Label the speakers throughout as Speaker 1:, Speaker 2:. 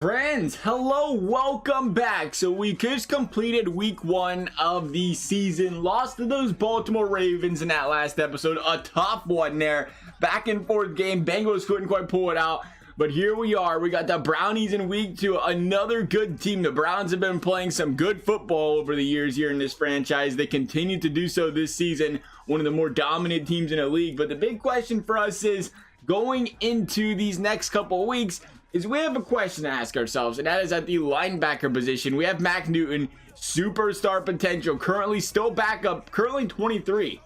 Speaker 1: Friends, hello, welcome back. So we just completed week 1 of the season, lost to those Baltimore Ravens in that last episode. A tough one there, back and forth game. Bengals couldn't quite pull it out, but here we are. We got the Brownies in week 2, another good team. The Browns have been playing some good football over the years here in this franchise. They continue to do so this season, one of the more dominant teams in the league. But the big question for us is, going into these next couple of weeks, we have a question to ask ourselves, and that is at the linebacker position. We have Mac Newton, superstar potential, currently still backup, currently 23,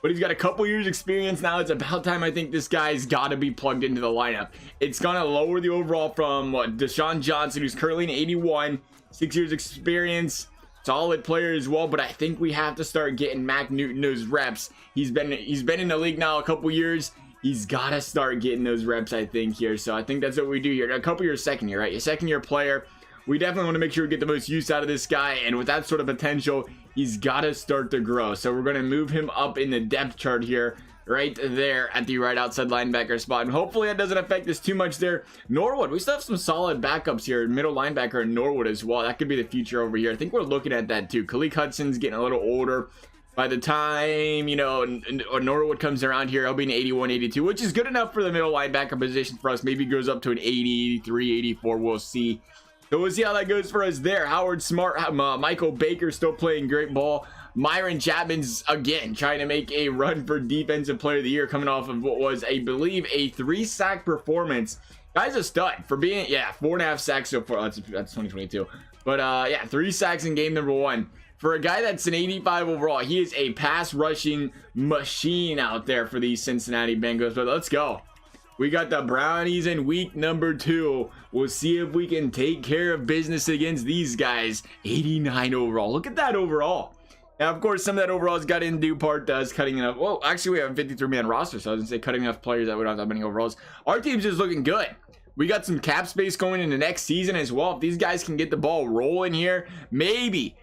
Speaker 1: but he's got a couple years experience now. It's about time I think this guy's got to be plugged into the lineup. It's gonna lower the overall from DESHAWN Johnson, who's currently an 81, 6 years experience, solid player as well, but I think we have to start getting Mac Newton those reps. He's been in the league now a couple years. He's got to start getting those reps, I think, here. So I think that's what we do here. A couple years second year, right? Your second year player. We definitely want to make sure we get the most use out of this guy. And with that sort of potential, he's got to start to grow. So we're going to move him up in the depth chart here, right there at the right outside linebacker spot. And hopefully that doesn't affect us too much there. Norwood, we still have some solid backups here. Middle linebacker in Norwood as well. That could be the future over here. I think we're looking at that too. Khalil Hudson's getting a little older. By the time, you know, Norwood comes around here, he'll be an 81, 82, which is good enough for the middle linebacker position for us. Maybe goes up to an 80, 83, 84. We'll see. So we'll see how that goes for us there. Howard Smart, Michael Baker still playing great ball. MYRON Chapman's, again, trying to make a run for Defensive Player of the Year, coming off of what was, I believe, a 3-sack performance. Guy's a stud for being, 4.5 sacks so far. That's 2022. But, 3 sacks in game number 1. For a guy that's an 85 overall, he is a pass rushing machine out there for the Cincinnati Bengals. But let's go. We got the Brownies in week number 2. We'll see if we can take care of business against these guys. 89 overall. Look at that overall. Now, of course, some of that overall has got in due part to us cutting enough. Well, actually, we have a 53-man roster, so I was going to say cutting enough players that we don't have that many overalls. Our team's just looking good. We got some cap space going into next season as well. If these guys can get the ball rolling here, maybe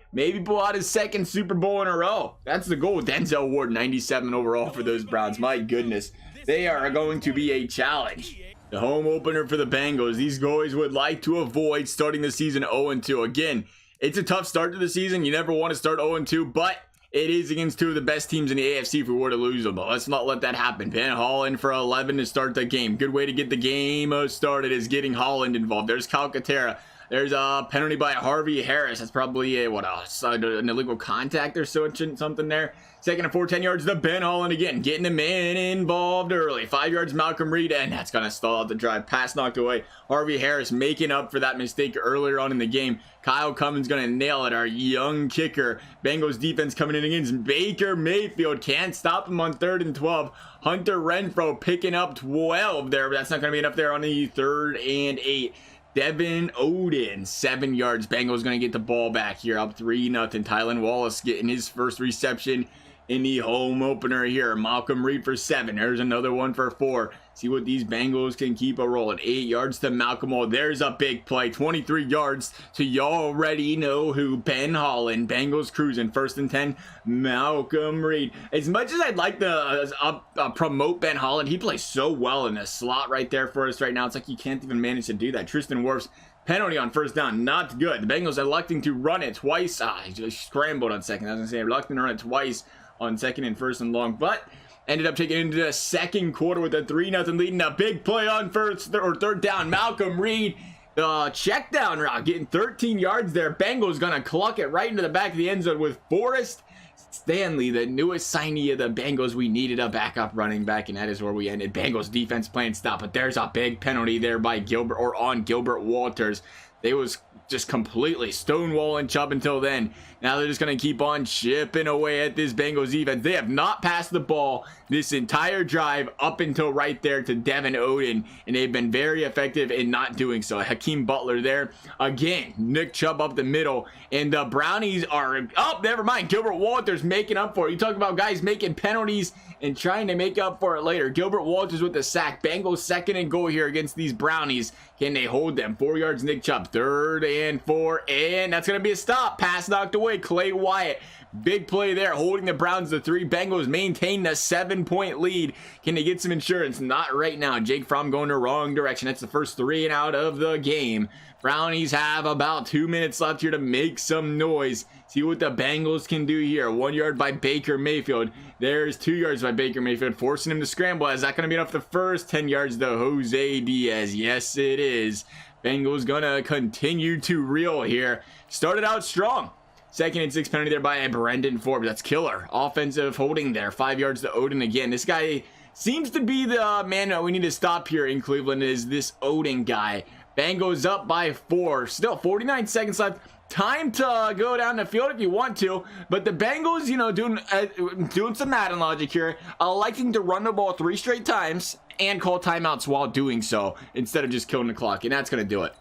Speaker 1: pull out his second Super Bowl in a row. That's the goal. Denzel Ward, 97 overall for those Browns. My goodness, they are going to be a challenge. The home opener for the Bengals. These guys would like to avoid starting the season 0-2. Again, it's a tough start to the season. You never want to start 0-2, but it is against 2 of the best teams in the AFC if we were to lose them. But let's not let that happen. Van Holland for 11 to start the game. Good way to get the game started is getting Holland involved. There's Calcaterra. There's a penalty by Harvey Harris. That's probably an illegal contact or something there. Second and 4, 10 yards to Ben Holland again. Getting the man involved early. 5 yards Malcolm Reed, and that's going to stall out the drive. Pass knocked away. Harvey Harris making up for that mistake earlier on in the game. Kyle Cummins going to nail it. Our young kicker. Bengals defense coming in against Baker Mayfield. Can't stop him on 3rd and 12. Hunter Renfrow picking up 12 there, but that's not going to be enough there on the 3rd and 8. Devin Odin, 7 yards. Bengals going to get the ball back here, up 3-0. Tylan Wallace getting his first reception in the home opener here. Malcolm Reed for 7. There's another one for 4. See what these Bengals can keep a rolling. 8 yards to Malcolm. Oh, there's a big play. 23 yards to y'all already know who. Ben Holland. Bengals cruising. 1st and 10. Malcolm Reed. As much as I'd like to promote Ben Holland, he plays so well in the slot right there for us right now. It's like you can't even manage to do that. Tristan Wirfs. Penalty on 1st down, not good. The Bengals electing to run it twice. He just scrambled on 2nd. I was going to say, electing to run it twice on 2nd and 1st and long, but ended up taking it into the 2nd quarter with a 3-0 lead and a big play on 3rd down. Malcolm Reed, the check down route, getting 13 yards there. Bengals gonna cluck it right into the back of the end zone with Forrest Stanley, the newest signee of the Bengals. We needed a backup running back, and that is where we ended. Bengals defense playing stop, but there's a big penalty there by Gilbert Walters. They was just completely stonewalling Chubb until then. Now they're just going to keep on chipping away at this Bengals defense. They have not passed the ball this entire drive up until right there to Devin Odin, and they've been very effective in not doing so. Hakeem Butler there. Again, Nick Chubb up the middle, and the Brownies are, oh, never mind. Gilbert Walters making up for it. You talk about guys making penalties and trying to make up for it later. Gilbert Walters with the sack. Bengals 2nd and goal here against these Brownies. Can they hold them? 4 yards, Nick Chubb. 3rd and 4, and that's going to be a stop. Pass knocked away. Clay Wyatt Big play there, holding the Browns to 3. Bengals maintain a 7-point lead. Can they get some insurance? Not right now. Jake Fromm going the wrong direction. That's the first 3 and out of the game. Brownies have about 2 minutes left here to make some noise. See what the Bengals can do here. 1 yard by Baker Mayfield. There's 2 yards by Baker Mayfield, forcing him to scramble. Is that going to be enough the first? 10 yards to Jose Diaz. Yes, it is. Bengals gonna continue to reel here. Started out strong. 2nd and 6 penalty there by Brendan Forbes. That's killer. Offensive holding there. 5 yards to Odin again. This guy seems to be the man that we need to stop here in Cleveland, is this Odin guy. Bengals up by 4. Still 49 seconds left. Time to go down the field if you want to, but the Bengals, you know, doing some Madden logic here, liking to run the ball 3 straight times and call timeouts while doing so instead of just killing the clock, and that's going to do it.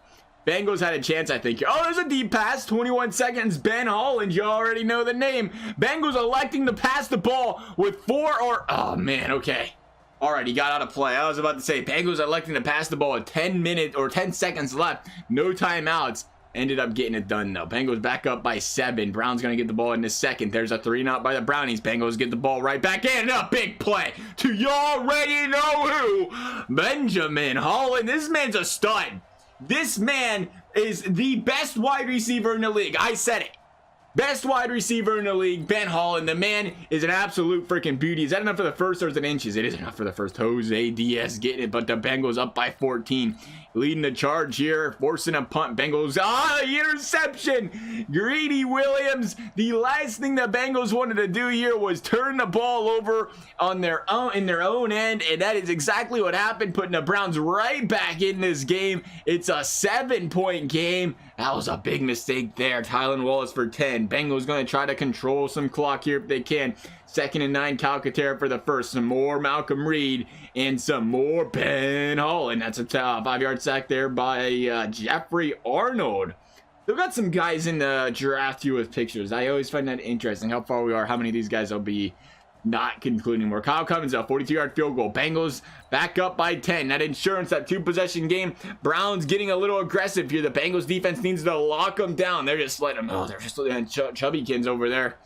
Speaker 1: Bengals had a chance, I think. Oh, there's a deep pass. 21 seconds. Ben Holland, you already know the name. Bengals electing to pass the ball with 4 or... Oh, man, okay. All right, he got out of play. I was about to say, Bengals electing to pass the ball with 10 minutes or 10 seconds left. No timeouts. Ended up getting it done, though. Bengals back up by 7. Browns going to get the ball in the 2nd. There's a 3-and-out by the Brownies. Bengals get the ball right back in. A big play to you already know who. Benjamin Holland. This man's a stud. This man is the best wide receiver in the league. I said it. Best wide receiver in the league, Ben Holland. The man is an absolute freaking beauty. Is that enough for the first, or is it inches? It is enough for the first. Jose Diaz getting it, but the Bengals up by 14. Leading the charge here, forcing a punt. Bengals, interception. Greedy Williams. The last thing the Bengals wanted to do here was turn the ball over on their own, in their own end, and that is exactly what happened, putting the Browns right back in this game. It's a 7-point game. That was a big mistake there. Tylan Wallace for 10. Bengals going to try to control some clock here if they can. 2nd and 9, Calcaterra for the first. Some more Malcolm Reed and some more Ben Holland. That's a 5-yard sack there by Jeffrey Arnold. They've got some guys in the draft here with pictures. I always find that interesting, how far we are, how many of these guys will be not concluding more. Kyle Cummins, a 42-yard field goal. Bengals back up by 10. That insurance, that 2-possession game. Browns getting a little aggressive here. The Bengals defense needs to lock them down. They're just letting them, they're just letting Chubbykins over there.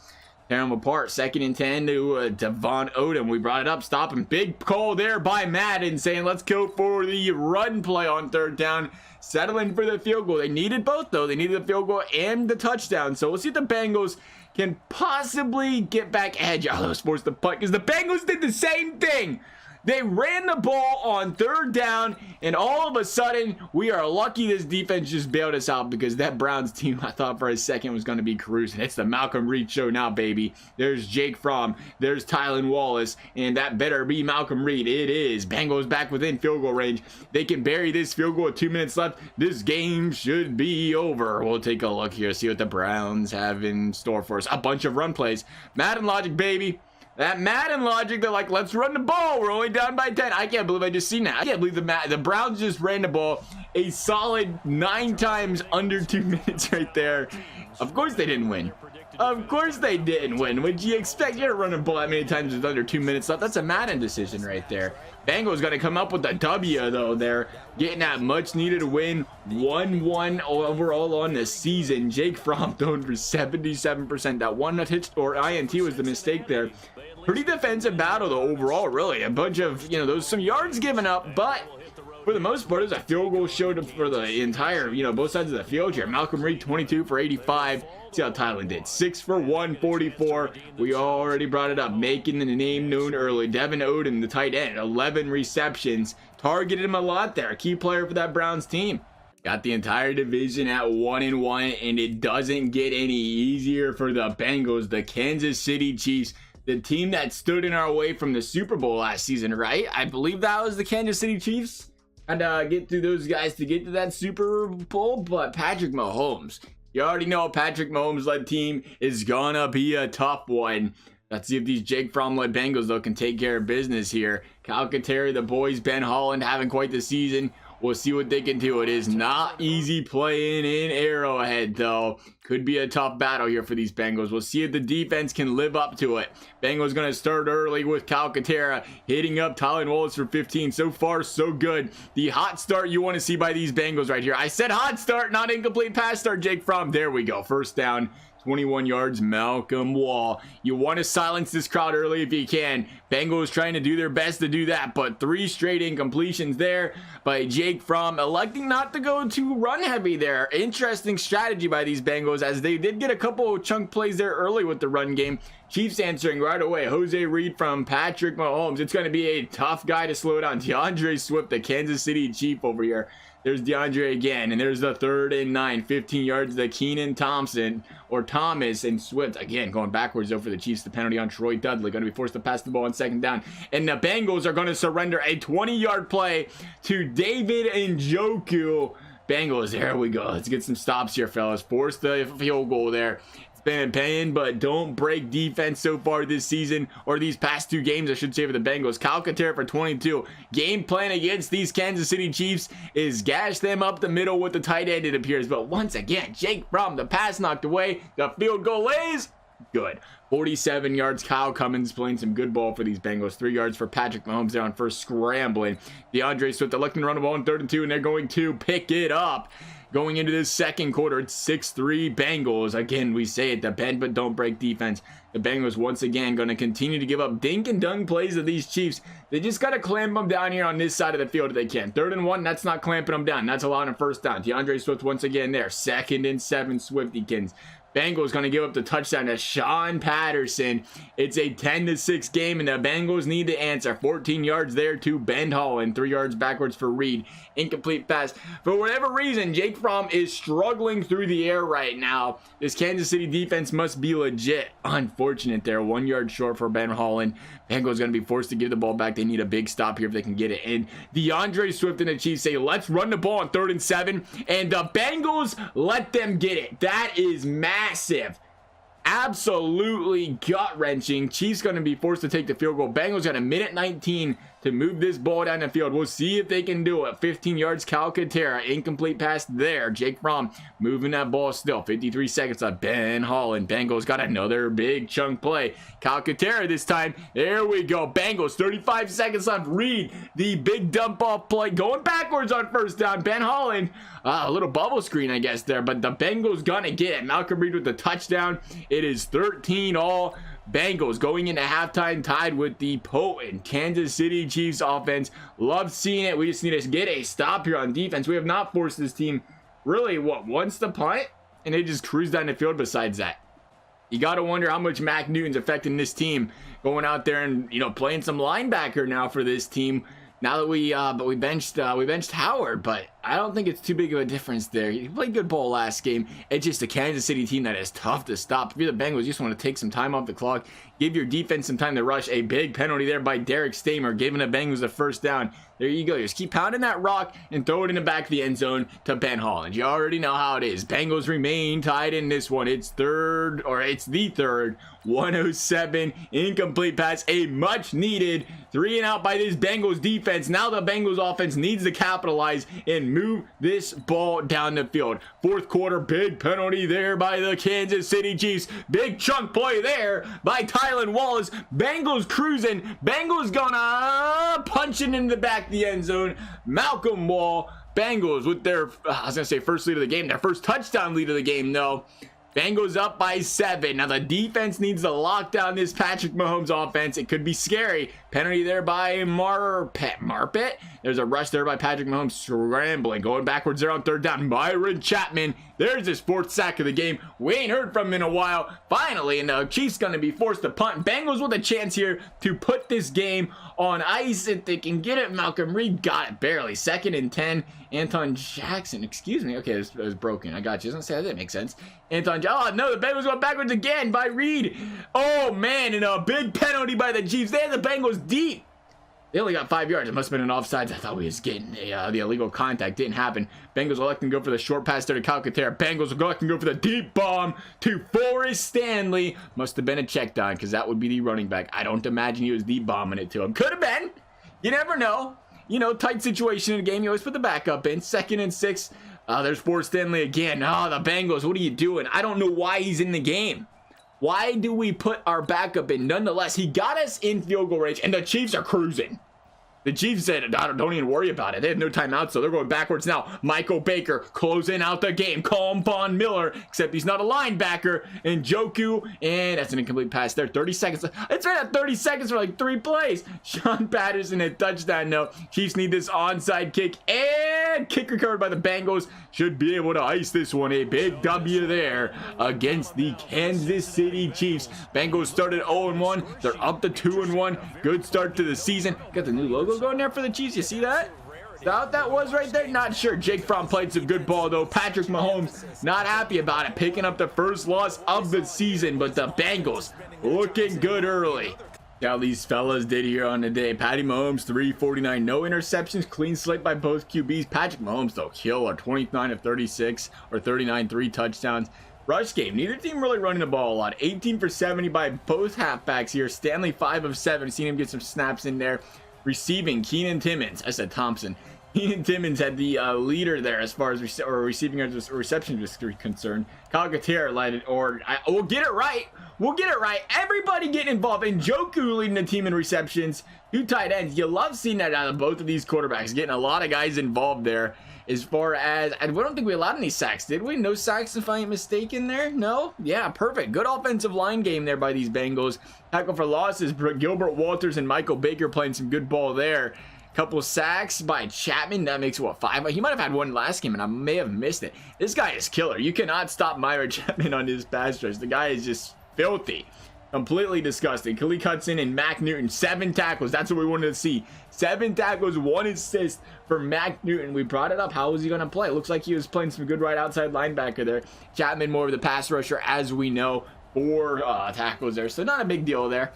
Speaker 1: Tear them apart. 2nd and 10 to Devon Odom. We brought it up. Stop him. Big call there by Madden saying, let's go for the run play on 3rd down. Settling for the field goal. They needed both, though. They needed the field goal and the touchdown. So we'll see if the Bengals can possibly get back edge. Oh, those forced the punt because the Bengals did the same thing. They ran the ball on 3rd down, and all of a sudden, we are lucky this defense just bailed us out, because that Browns team, I thought for a second, was going to be cruising. It's the Malcolm Reed show now, baby. There's Jake Fromm. There's Tylan Wallace, and that better be Malcolm Reed. It is. Bengals back within field goal range. They can bury this field goal with 2 minutes left. This game should be over. We'll take a look here, see what the Browns have in store for us. A bunch of run plays. Madden logic, baby. That Madden logic, they're like, let's run the ball. We're only down by 10. I can't believe I just seen that. I can't believe the Browns just ran the ball a solid 9 times under 2 minutes right there. Of course they didn't win. Of course they didn't win. Would you expect you to run a ball that many times with under 2 minutes left? That's a Madden decision right there. Bengals got to come up with a W, though. They're getting that much-needed win. 1-1 overall on the season. Jake Fromm throwing for 77%. That one hit or INT was the mistake there. Pretty defensive battle, though, overall, really. A bunch of, those some yards given up, but for the most part, it was a field goal showed up for the entire, both sides of the field here. Malcolm Reed, 22 for 85. See how Tylan did. 6 for 144. We already brought it up, making the name known early. Devon Odom, the tight end, 11 receptions. Targeted him a lot there. Key player for that Browns team. Got the entire division at 1-1, and it doesn't get any easier for the Bengals. The Kansas City Chiefs, the team that stood in our way from the Super Bowl last season, right? I believe that was the Kansas City Chiefs. Had to get through those guys to get to that Super Bowl, but Patrick Mahomes, you already know Patrick Mahomes-led team is gonna be a tough one. Let's see if these Jake Fromm-led Bengals, though, can take care of business here. Calcaterra, the boys, Ben Holland having quite the season. We'll see what they can do. It is not easy playing in Arrowhead, though. Could be a tough battle here for these Bengals. We'll see if the defense can live up to it. Bengals going to start early with Calcaterra hitting up Tylan Wallace for 15. So far, so good. The hot start you want to see by these Bengals right here. I said hot start, not incomplete pass start, Jake Fromm. There we go. First down. 21 yards, Malcolm Wall. You want to silence this crowd early if you can. Bengals trying to do their best to do that, but 3 straight incompletions there by Jake Fromm, electing not to go too run heavy there. Interesting strategy by these Bengals, as they did get a couple of chunk plays there early with the run game. Chiefs answering right away. Jose Reed from Patrick Mahomes. It's going to be a tough guy to slow down. DeAndre Swift, the Kansas City Chief over here. There's DeAndre again, and there's the 3rd and 9, 15 yards to Keenan Thompson, or Thomas, and Swift again going backwards over the Chiefs. The penalty on Troy Dudley, going to be forced to pass the ball on 2nd down, and the Bengals are going to surrender a 20-yard play to David Njoku. Bengals, there we go. Let's get some stops here, fellas. Force the field goal there. Been paying, but don't break defense so far this season, or these past 2 games, I should say, for the Bengals. Calcaterra for 22. Game plan against these Kansas City Chiefs is gash them up the middle with the tight end, it appears. But once again, Jake Fromm, the pass knocked away. The field goal is good. 47 yards. Kyle Cummins playing some good ball for these Bengals. 3 yards for Patrick Mahomes there on first scrambling. DeAndre Swift electing to run the ball on 3rd and 2, and they're going to pick it up. Going into this 2nd quarter, it's 6-3 Bengals. Again, we say it, the bend but don't break defense. The Bengals once again going to continue to give up dink and dunk plays to these Chiefs. They just got to clamp them down here on this side of the field if they can. 3rd and 1, that's not clamping them down. That's allowing a 1st down. DeAndre Swift once again there. 2nd and 7, Swiftykins. Bengals going to give up the touchdown to Sean Patterson. It's a 10-6 game, and the Bengals need to answer. 14 yards there to Ben Holland. 3 yards backwards for Reed. Incomplete pass. For whatever reason, Jake Fromm is struggling through the air right now. This Kansas City defense must be legit. Unfortunate there. 1 yard short for Ben Holland. Bengals going to be forced to give the ball back. They need a big stop here if they can get it. And DeAndre Swift and the Chiefs say, let's run the ball on 3rd and 7. And the Bengals let them get it. That is massive. Absolutely gut-wrenching. Chiefs going to be forced to take the field goal. Bengals got a minute 19 to move this ball down the field. We'll see if they can do it. 15 yards, Calcaterra. Incomplete pass there. Jake Fromm moving that ball still. 53 seconds left. Ben Holland. Bengals got another big chunk play. Calcaterra this time. There we go. Bengals, 35 seconds left. Reed, the big dump off play. Going backwards on 1st down. Ben Holland, a little bubble screen, I guess, there. But the Bengals gonna get it. Malcolm Reed with the touchdown. It is 13-all. Bengals going into halftime tied with the potent Kansas City Chiefs offense. Love seeing it. We just need to get a stop here on defense. We have not forced this team really, once to punt, and they just cruise down the field besides that. You got to wonder how much Mac Newton's affecting this team, going out there and, playing some linebacker now for this team. Now that we benched Howard, but I don't think it's too big of a difference there. He played good ball last game. It's just a Kansas City team that is tough to stop. If you're the Bengals, you just want to take some time off the clock, give your defense some time to rush. A big penalty there by Derek Stamer, giving the Bengals a 1st down. There you go. Just keep pounding that rock and throw it in the back of the end zone to Ben Holland. You already know how it is. Bengals remain tied in this one. It's the third. 107, incomplete pass, a much needed 3 and out by this Bengals defense. Now the Bengals offense needs to capitalize and move this ball down the field. 4th quarter, big penalty there by the Kansas City Chiefs. Big chunk play there by Tylan Wallace. Bengals cruising. Bengals gonna punch it in the back of the end zone. Malcolm Wall. Bengals with their, first lead of the game. Their first touchdown lead of the game, though. Bengals up by 7. Now the defense needs to lock down this Patrick Mahomes offense. It could be scary. Penalty there by Marpet. There's a rush there by Patrick Mahomes, scrambling, going backwards there on 3rd down. MYRON Chapman. There's his 4th sack of the game. We ain't heard from him in a while. Finally, and the Chiefs going to be forced to punt. Bengals with a chance here to put this game on ice if they can get it. Malcolm Reed got it barely. 2nd and 10. Anton Jackson, excuse me. Okay, it was broken. I got you. I was gonna say that didn't make sense. Oh no, the Bengals going backwards again by Reed. Oh man, and a big penalty by the Chiefs. They had the Bengals deep. They only got 5 yards. It must have been an offsides. I thought we was getting the illegal contact. Didn't happen. Bengals electing to go for the short pass there to Calcaterra. Bengals electing to go for the deep bomb to Forrest Stanley. Must have been a check down, because that would be the running back. I don't imagine he was deep bombing it to him. Could have been. You never know. Tight situation in the game. You always put the backup in. 2nd and 6. There's Forrest Stanley again. Oh, the Bengals. What are you doing? I don't know why he's in the game. Why do we put our backup in? Nonetheless, he got us in field goal range, and the Chiefs are cruising. The Chiefs said, don't even worry about it. They have no timeouts, so they're going backwards now. Michael Baker closing out the game. Calm Von Miller, except he's not a linebacker. And Njoku, and that's an incomplete pass there. 30 seconds. It's right at 30 seconds for like 3 plays. Sean Patterson, a touchdown. No, Chiefs need this onside kick, and kick recovered by the Bengals. Should be able to ice this one. A big W there against the Kansas City Chiefs. Bengals started 0-1. They're up to 2-1. Good start to the season. Got the new logo going there for the Chiefs. You see that? Is that what that was right there? Not sure. Jake Fromm played some good ball though. Patrick Mahomes not happy about it, picking up the first loss of the season, but the Bengals looking good early. How these fellas did here on the day. Patty Mahomes 349, no interceptions, clean slate by both QBs. Patrick Mahomes though, killer, 29 of 36 or 39, 3 touchdowns. Rush game, neither team really running the ball a lot. 18 for 70 by both halfbacks here. Stanley 5 of 7, seen him get some snaps in there. Receiving, Keenan Timmons, I said Thompson. Keenan Timmons had the leader there as far as receiving or reception was concerned. Kyle Kater led it, we'll get it right. We'll get it right. Everybody getting involved. And Njoku leading the team in receptions. 2 tight ends. You love seeing that out of both of these quarterbacks. Getting a lot of guys involved there. As far as, and we don't think we allowed any sacks, did we? No sacks if I ain't mistaken there? No? Yeah, perfect. Good offensive line game there by these Bengals. Tackle for losses, Gilbert Walters and Michael Baker playing some good ball there. Couple sacks by Chapman. That makes what, 5? He might have had 1 last game and I may have missed it. This guy is killer. You cannot stop MYRON Chapman on his pass rush. The guy is just filthy. Completely disgusting. Khalil Hudson and Mac Newton, 7 tackles. That's what we wanted to see. 7 tackles, 1 assist for Mac Newton. We brought it up. How was he going to play? Looks like he was playing some good right outside linebacker there. Chapman more of the pass rusher, as we know. 4 tackles there. So not a big deal there.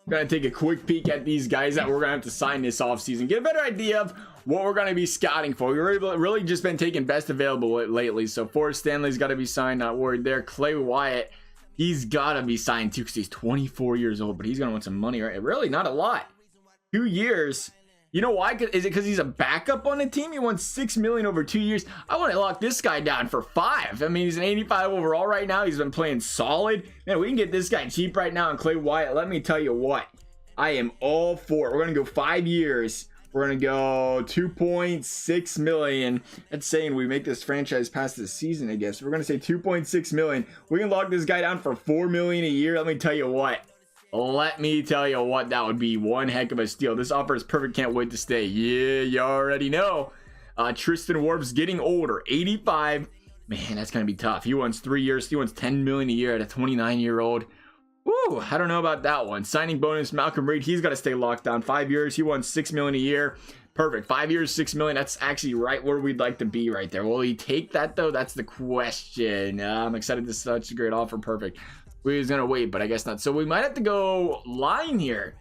Speaker 1: Going to take a quick peek at these guys that we're going to have to sign this offseason. Get a better idea of what we're going to be scouting for. We've really just been taking best available lately. So Forrest Stanley's got to be signed. Not worried there. Clay Wyatt. He's got to be signed too because he's 24 years old, but he's going to want some money, right? Really, not a lot. 2 years. You know why? Is it because he's a backup on the team? He won $6 million over 2 years. I want to lock this guy down for 5. I mean, he's an 85 overall right now. He's been playing solid. Man, we can get this guy cheap right now. And Clay Wyatt, let me tell you what. I am all for it. We're going to go 5 years. We're going to go 2.6 million. That's saying we make this franchise past the season, I guess. We're going to say 2.6 million. We can lock this guy down for 4 million a year. Let me tell you what. That would be one heck of a steal. This offer is perfect. Can't wait to stay. Yeah, you already know. Tristan Wirfs getting older. 85. Man, that's going to be tough. He wants 3 years. He wants 10 million a year at a 29-year-old. Woo, I don't know about that one. Signing bonus, Malcolm Reed, he's got to stay locked down. 5 years, he wants $6 million a year. Perfect. 5 years, $6 million. That's actually right where we'd like to be right there. Will he take that though? That's the question. I'm excited. This is such a great offer. Perfect. We was gonna wait, but I guess not. So we might have to go line here.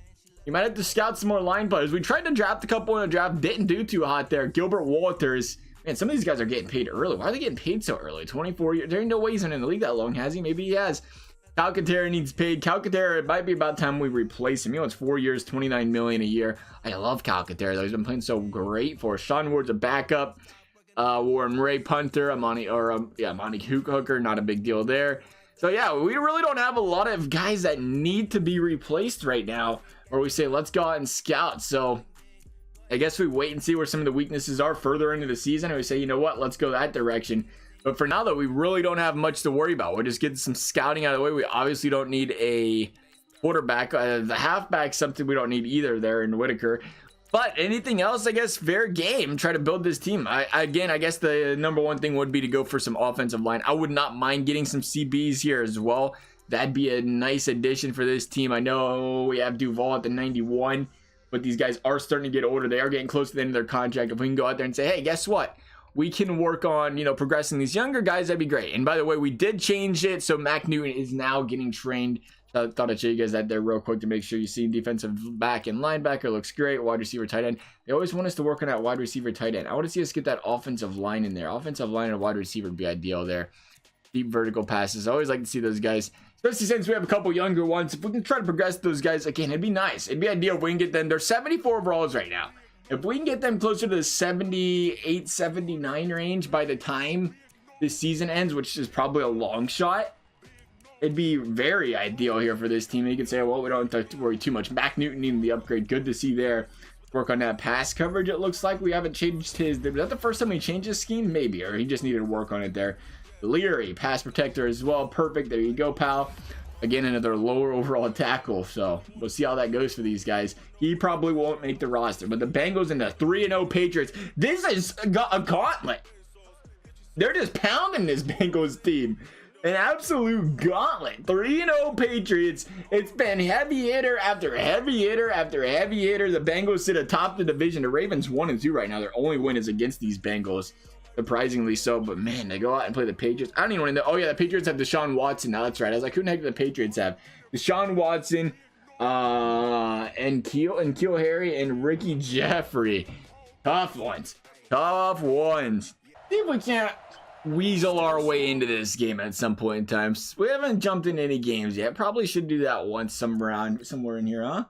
Speaker 1: You might have to scout some more line players. We tried to draft a couple in a draft, didn't do too hot there. Gilbert Walters. Man, some of these guys are getting paid early. Why are they getting paid so early? 24 years. There ain't no way he's been in the league that long, has he? Maybe he has. Kyle Kater needs paid. Kyle Kater, it might be about time we replace him. You know, it's 4 years, 29 million a year. I love Kyle Kater though. He's been playing so great for us. Sean Ward's a backup. Warren Ray punter. Monty Hooker, not a big deal there. So yeah, we really don't have a lot of guys that need to be replaced right now, or we say let's go out and scout. So I guess we wait and see where some of the weaknesses are further into the season, and we say, you know what, let's go that direction. But for now though, we really don't have much to worry about. We're just getting some scouting out of the way. We obviously don't need a quarterback. The halfback, something we don't need either there in Whitaker. But anything else, I guess, fair game. Try to build this team. I guess the number one thing would be to go for some offensive line. I would not mind getting some CBs here as well. That'd be a nice addition for this team. I know we have Duval at the 91, but these guys are starting to get older. They are getting close to the end of their contract. If we can go out there and say, hey, guess what? We can work on, progressing these younger guys. That'd be great. And by the way, we did change it. So Mac Newton is now getting trained. I thought I'd show you guys that there real quick to make sure you see defensive back and linebacker looks great. Wide receiver, tight end. They always want us to work on that wide receiver, tight end. I want to see us get that offensive line in there. Offensive line and wide receiver would be ideal there. Deep vertical passes. I always like to see those guys, especially since we have a couple younger ones. If we can try to progress those guys again, it'd be nice. It'd be ideal if we can get them. They're 74 overalls right now. If we can get them closer to the 78, 79 range by the time this season ends, which is probably a long shot, it'd be very ideal here for this team. You can say, well, we don't have to worry too much. Mac Newton needing the upgrade. Good to see there. Work on that pass coverage. It looks like we haven't changed his. Was that the first time we changed his scheme? Maybe, or he just needed to work on it there. Leary, pass protector as well. Perfect. There you go, pal. Again, another lower overall tackle. So we'll see how that goes for these guys. He probably won't make the roster. But the Bengals and the 3-0 Patriots. This is a gauntlet. They're just pounding this Bengals team. An absolute gauntlet. 3-0 Patriots. It's been heavy hitter after heavy hitter after heavy hitter. The Bengals sit atop the division. The Ravens 1-2 right now. Their only win is against these Bengals. Surprisingly so. But man, they go out and play the Patriots. I don't even want to know. Oh yeah, the Patriots have Deshaun Watson. Now that's right. I was like, who the heck do the Patriots have? Deshaun Watson, and Keel Harry and Ricky Jeffrey. Tough ones. Tough ones. See if we can't weasel our way into this game at some point in time. We haven't jumped in any games yet. Probably should do that once somewhere in here, huh?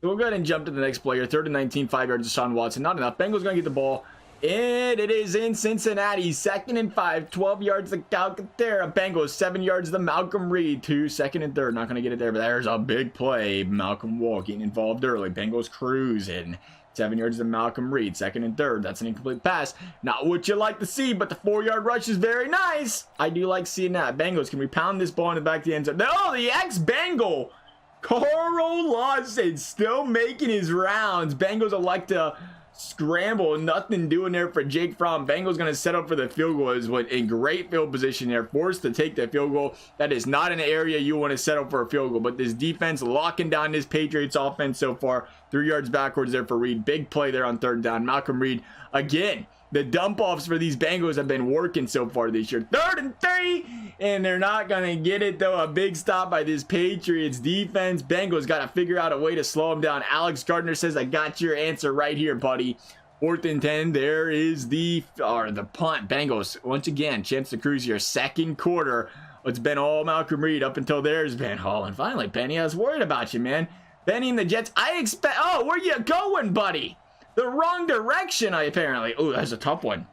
Speaker 1: So we'll go ahead and jump to the next player. 3rd and 19, 5 yards to Deshaun Watson. Not enough. Bengals gonna get the ball. And it is in Cincinnati. 2nd and 5, 12 yards to Calcaterra. Bengals 7 yards to Malcolm Reed. 2nd and 3rd. Not gonna get it there, but there's a big play. Malcolm Wall getting involved early. Bengals cruising. 7 yards to Malcolm Reed. 2nd and 3rd. That's an incomplete pass. Not what you like to see, but the 4-yard rush is very nice. I do like seeing that. Bengals, can we pound this ball in the back of the end zone? No, the ex-Bengal, Carl Lawson, still making his rounds. Bengals elect to scramble. Nothing doing there for Jake Fromm. Bengals going to set up for the field goal. Is what in great field position there. Forced to take the field goal. That is not an area you want to set up for a field goal. But this defense locking down this Patriots offense so far. 3 yards backwards there for Reed. Big play there on 3rd down. Malcolm Reed again. The dump offs for these Bengals have been working so far this year. 3rd and 3, and they're not gonna get it though. A big stop by this Patriots defense. Bengals got to figure out a way to slow them down. Alex Gardner says, "I got your answer right here, buddy." 4th and 10. There is the punt. Bengals once again chance to cruise here. 2nd quarter. It's been all Malcolm Reed up until there's Ben Holland. Finally, Benny, I was worried about you, man. Benny and the Jets. I expect. Oh, where you going, buddy? The wrong direction, apparently. Oh, that's a tough one.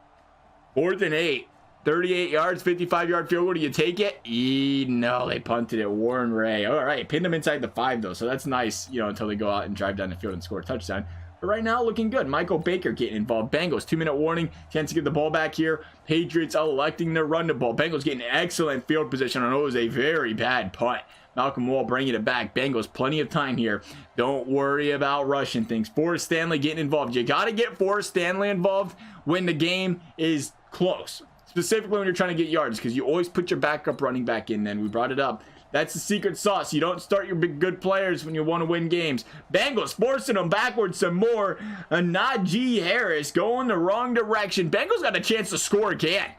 Speaker 1: 4th and 8. 38 yards, 55-yard field goal. Do you take it? No, they punted it. Warren Ray. All right, pinned them inside the 5, though, so that's nice, you know, until they go out and drive down the field and score a touchdown. But right now, looking good. Michael Baker getting involved. Bengals, 2-minute warning. Chance to get the ball back here. Patriots electing to run the ball. Bengals getting excellent field position. I know it was a very bad punt. Malcolm Wall bringing it back. Bengals, plenty of time here. Don't worry about rushing things. Forrest Stanley getting involved. You got to get Forrest Stanley involved when the game is close. Specifically when you're trying to get yards, because you always put your backup running back in. Then we brought it up. That's the secret sauce. You don't start your big good players when you want to win games. Bengals forcing them backwards some more. Najee Harris going the wrong direction. Bengals got a chance to score again.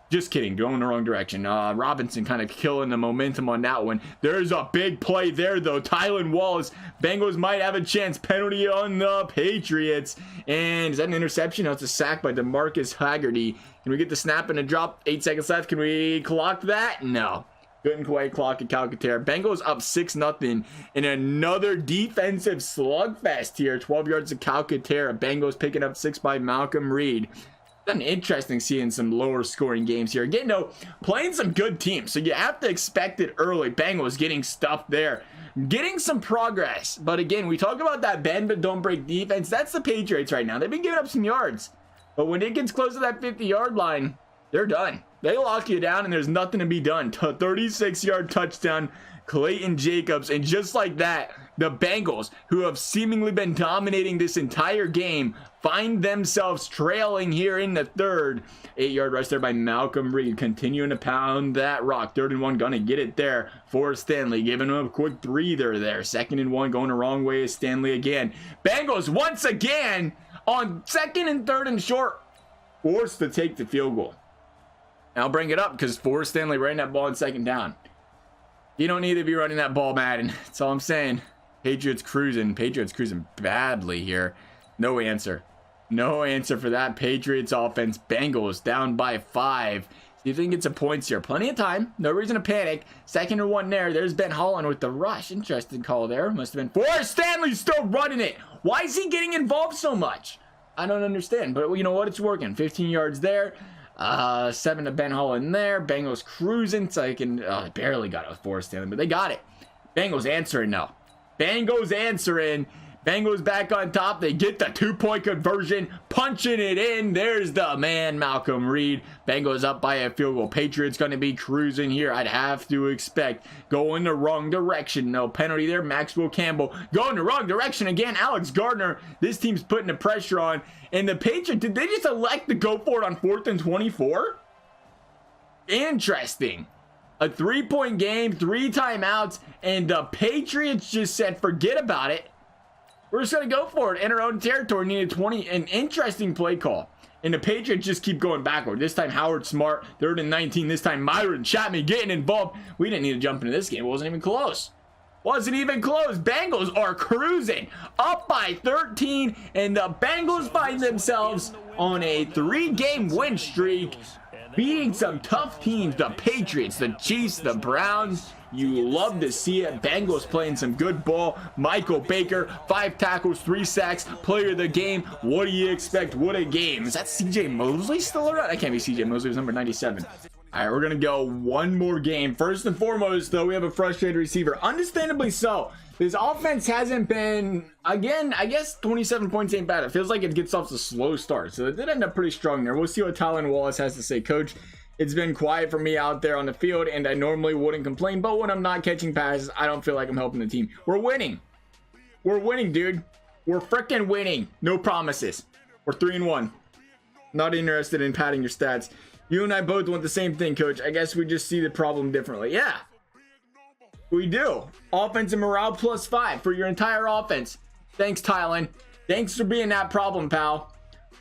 Speaker 1: Just kidding, going the wrong direction. Robinson kind of killing the momentum on that one. There's a big play there, though. Tylan Wallace. Bengals might have a chance. Penalty on the Patriots. And is that an interception? No, it's a sack by DeMarcus Haggerty. Can we get the snap and a drop? 8 seconds left. Can we clock that? No. Couldn't quite clock at Calcaterra. Bengals up 6-0 in another defensive slugfest here. 12 yards to Calcaterra. Bengals picking up 6 by Malcolm Reed. Been interesting seeing some lower scoring games here. Again, no, playing some good teams, so you have to expect it early. Bengals getting stuff there, getting some progress. But again, we talk about that bend but don't break defense. That's the Patriots right now. They've been giving up some yards, but when it gets close to that 50-yard line, they're done. They lock you down and there's nothing to be done. 36-yard touchdown, Clayton Jacobs, and just like that, the Bengals, who have seemingly been dominating this entire game, find themselves trailing here in the 3rd. 8-yard rush there by Malcolm Reed, continuing to pound that rock. 3rd and 1, gonna get it there for Stanley, giving him a quick breather there. 2nd and 1, going the wrong way is Stanley again. Bengals once again on 2nd and 3rd and short, forced to take the field goal. And I'll bring it up because Forrest Stanley ran that ball on 2nd down. You don't need to be running that ball, Madden. That's all I'm saying. Patriots cruising badly here. No answer. No answer for that Patriots offense. Bengals down by 5. See if they can get some points here. Plenty of time. No reason to panic. 2nd and 1 there. There's Ben Holland with the rush. Interesting call there. Must have been Forrest Stanley still running it. Why is he getting involved so much? I don't understand. But you know what? It's working. 15 yards there. 7 to Ben Holland there. Bengals cruising. So I can barely got it with Forrest Stanley, but they got it. Bengals answering now. Bengals answering. Bengals back on top. They get the 2-point conversion, punching it in. There's the man, Malcolm Reed. Bengals up by a field goal. Patriots going to be cruising here. I'd have to expect. Going the wrong direction. No penalty there. Maxwell Campbell going the wrong direction again. Alex Gardner. This team's putting the pressure on. And the Patriots, did they just elect to go for it on 4th and 24? Interesting. A 3-point game, 3 timeouts, and the Patriots just said, forget about it. We're just going to go for it in our own territory. Needed 20. An interesting play call. And the Patriots just keep going backward. This time, Howard Smart, 3rd and 19. This time, MYRON, CHAPMAN getting involved. We didn't need to jump into this game. It wasn't even close. Wasn't even close. Bengals are cruising up by 13. And the Bengals find themselves on a 3-game win streak, beating some tough teams. The Patriots, the Chiefs, the Browns. You love to see it. Bengals playing some good ball. Michael Baker, 5 tackles, 3 sacks, player of the game. What do you expect? What a game. Is that CJ Mosley still around? That can't be CJ Mosley. It was number 97. All right, we're going to go one more game. First and foremost, though, we have a frustrated receiver. Understandably so. This offense hasn't been, again, I guess 27 points ain't bad. It feels like it gets off a slow start. So it did end up pretty strong there. We'll see what Tylan Wallace has to say. Coach, it's been quiet for me out there on the field, and I normally wouldn't complain, but when I'm not catching passes, I don't feel like I'm helping the team. We're winning. We're winning, dude. We're freaking winning. No promises. We're 3-1. Not interested in padding your stats. You and I both want the same thing, Coach. I guess we just see the problem differently. Yeah, we do. Offensive morale +5 for your entire offense. Thanks, Tylan. Thanks for being that problem, pal.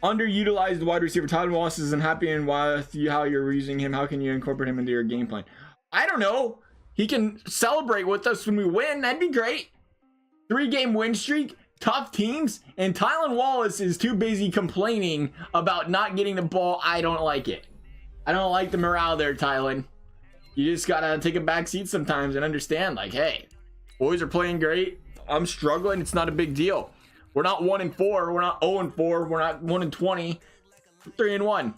Speaker 1: Underutilized wide receiver. Tylan Wallace isn't happy and with you how you're using him. How can you incorporate him into your game plan? I don't know. He can celebrate with us when we win. That'd be great. 3-game win streak. Tough teams. And Tylan Wallace is too busy complaining about not getting the ball. I don't like it. I don't like the morale there, Tylan. You just gotta take a back seat sometimes and understand, like, hey, boys are playing great. I'm struggling. It's not a big deal. We're not 1-4. We're not 0-4. We're not 1-20. 3-1.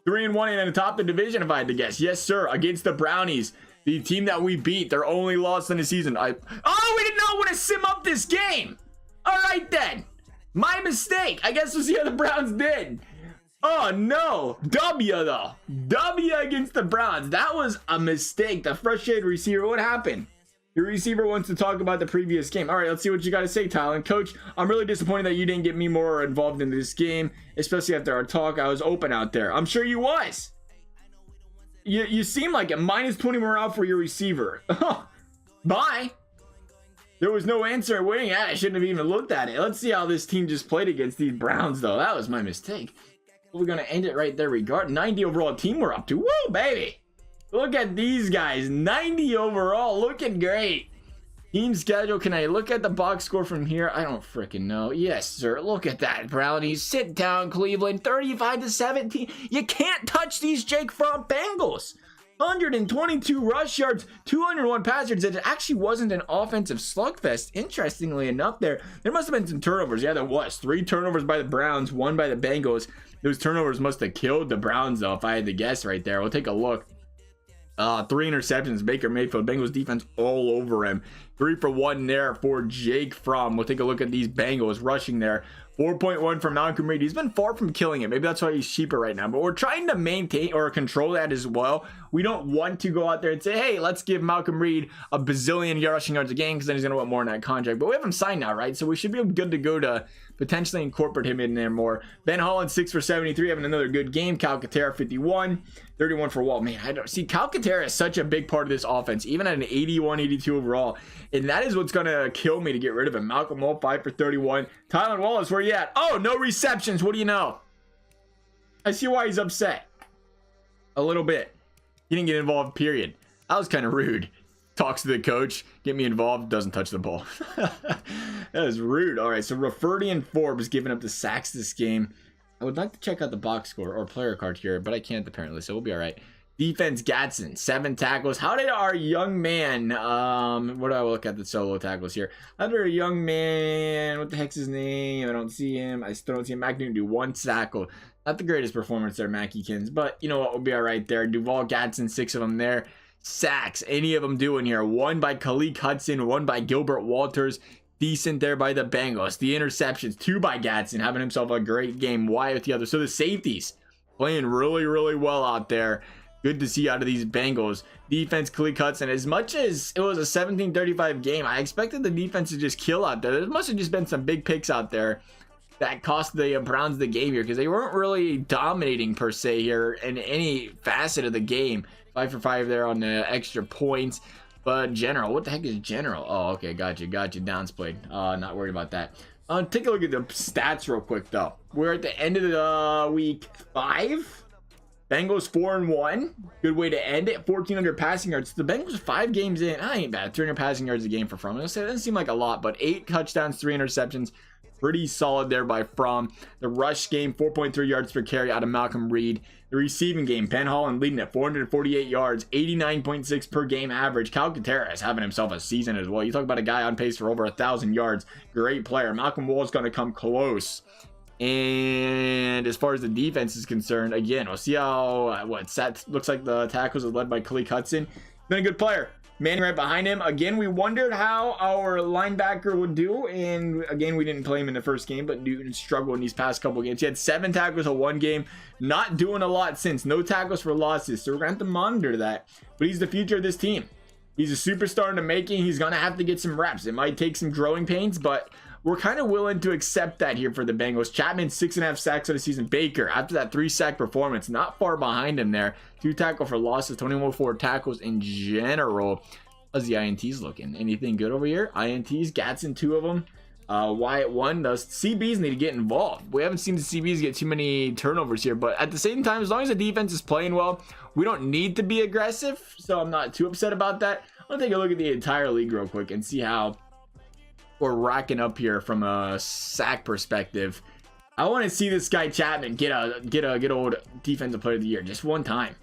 Speaker 1: 3-1 and atop the division, if I had to guess. Yes, sir. Against the Brownies, the team that we beat. Their only loss in the season. We did not want to sim up this game. All right, then. My mistake. I guess we'll see how the Browns did. Oh, no. W, though. W against the Browns. That was a mistake. The frustrated receiver. What happened? Your receiver wants to talk about the previous game. All right, let's see what you got to say, Tylan. Coach, I'm really disappointed that you didn't get me more involved in this game, especially after our talk. I was open out there. I'm sure you was. You seem like it. -20 morale for your receiver. Bye. There was no answer waiting at it. I shouldn't have even looked at it. Let's see how this team just played against these Browns, though. That was my mistake. We're going to end it right there. 90 overall team we're up to. Woo, baby. Look at these guys. 90 overall. Looking great. Team schedule. Can I look at the box score from here? I don't freaking know. Yes, sir. Look at that, Brownies. Sit down, Cleveland. 35-17. You can't touch these Jake Fromm Bengals. 122 rush yards, 201 pass yards. It actually wasn't an offensive slugfest. Interestingly enough, there must have been some turnovers. Yeah, there was. 3 turnovers by the Browns, 1 by the Bengals. Those turnovers must have killed the Browns, though, if I had to guess right there. We'll take a look. 3 interceptions. Baker Mayfield, Bengals defense all over him. 3 for 1 there for Jake Fromm. We'll take a look at these Bengals rushing there. 4.1 for Malcolm Reed. He's been far from killing it. Maybe that's why he's cheaper right now. But we're trying to maintain or control that as well. We don't want to go out there and say, hey, let's give Malcolm Reed a bazillion rushing yards a game because then he's going to want more in that contract. But we have him signed now, right? So we should be good to go to potentially incorporate him in there more. Ben Holland, 6 for 73, having another good game. Calcaterra, 51. 31 for Wall. Man, I don't see Calcaterra is such a big part of this offense, even at an 81, 82 overall. And that is what's going to kill me to get rid of him. Malcolm Wall, 5 for 31. Tylan Wallace, where you at? Oh, no receptions. What do you know? I see why he's upset. A little bit. He didn't get involved, period. That was kind of rude. Talks to the coach. Get me involved. Doesn't touch the ball. That is rude. All right, so Rafferty and Forbes giving up the sacks this game. I would like to check out the box score or player card here, but I can't apparently, so we'll be all right. Defense, Gadsden, 7 tackles. How did our young man, what do I look at the solo tackles here? How did our young man, what the heck's his name? I don't see him. I still don't see him. Mac Newton do 1 tackle. Not the greatest performance there, Mackey-Kins, but you know what? We'll be all right there. Duval, Gadsden, 6 of them there. Sacks, any of them doing here. 1 by Khaleke Hudson, 1 by Gilbert Walters. decent there by the Bengals. The interceptions, 2 by Gatson, having himself a great game. Wyatt with the other. So the safeties playing really, really well out there. Good to see out of these Bengals. Defense, Khalil Hudson. As much as it was a 17-35 game, I expected the defense to just kill out there. There must have just been some big picks out there that cost the Browns the game here, because they weren't really dominating per se here in any facet of the game. 5 for 5 there on the extra points. But general, what the heck is general? Oh, okay, got you. Downsplayed. Not worried about that. Take a look at the stats real quick though. We're at the end of the week 5. Bengals 4-1. Good way to end it. 1,400 passing yards. The Bengals 5 games in. Ain't bad. 300 passing yards a game for Fromm. It doesn't seem like a lot, but 8 touchdowns, 3 interceptions. Pretty solid there by Fromm. The rush game, 4.3 yards per carry out of Malcolm Reed. The receiving game, Penn Holland leading at 448 yards, 89.6 per game average. Cal Contreras having himself a season as well. You talk about a guy on pace for over 1,000 yards. Great player. Malcolm Wall's going to come close. And as far as the defense is concerned, again, we'll see how looks like the tackles are led by Khalil Hudson. Been a good player. Manning right behind him. Again, we wondered how our linebacker would do, and again, we didn't play him in the first game, but Newton struggled in these past couple games. He had 7 tackles in one game. Not doing a lot since. No tackles for losses, so we're going to have to monitor that. But he's the future of this team. He's a superstar in the making. He's going to have to get some reps. It might take some growing pains, but we're kind of willing to accept that here for the Bengals. Chapman, 6.5 sacks on the season. Baker, after that 3-sack performance, not far behind him there. 2 tackle for losses, 21 for tackles in general. How's the INTs looking? Anything good over here? INTs, Gatson, 2 of them. Wyatt, 1. The CBs need to get involved. We haven't seen the CBs get too many turnovers here, but at the same time, as long as the defense is playing well, we don't need to be aggressive, so I'm not too upset about that. I'm gonna take a look at the entire league real quick and see how we're racking up here from a sack perspective. I want to see this guy Chapman get old defensive player of the year just one time.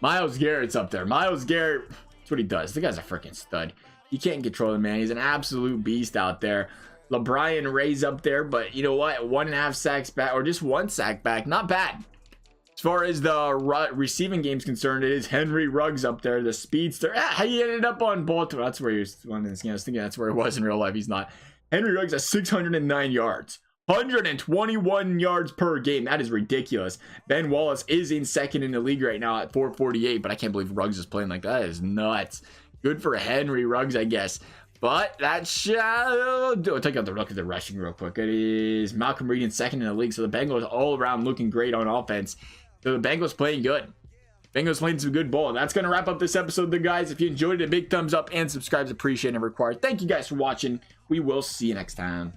Speaker 1: Myles Garrett's up there. Myles Garrett, that's what he does. The guy's a freaking stud. He can't control the man. He's an absolute beast out there. LeBron Ray's up there, but you know what? 1.5 sacks back, or just 1 sack back. Not bad. As far as the receiving game's concerned, it is Henry Ruggs up there, the speedster. How he ended up on Baltimore. That's where he was. I was thinking that's where he was in real life. He's not. Henry Ruggs has 609 yards. 121 yards per game. That is ridiculous. Ben Wallace is in second in the league right now at 448, but I can't believe Ruggs is playing like that. That is nuts. Good for Henry Ruggs, I guess. But that shall do. I'll take out the look at the rushing real quick. It is Malcolm Reed in second in the league. So the Bengals all around looking great on offense. So the Bengals playing good. Bengals playing some good ball. And that's going to wrap up this episode, then, guys. If you enjoyed it, a big thumbs up and subscribe is appreciated and required. Thank you guys for watching. We will see you next time.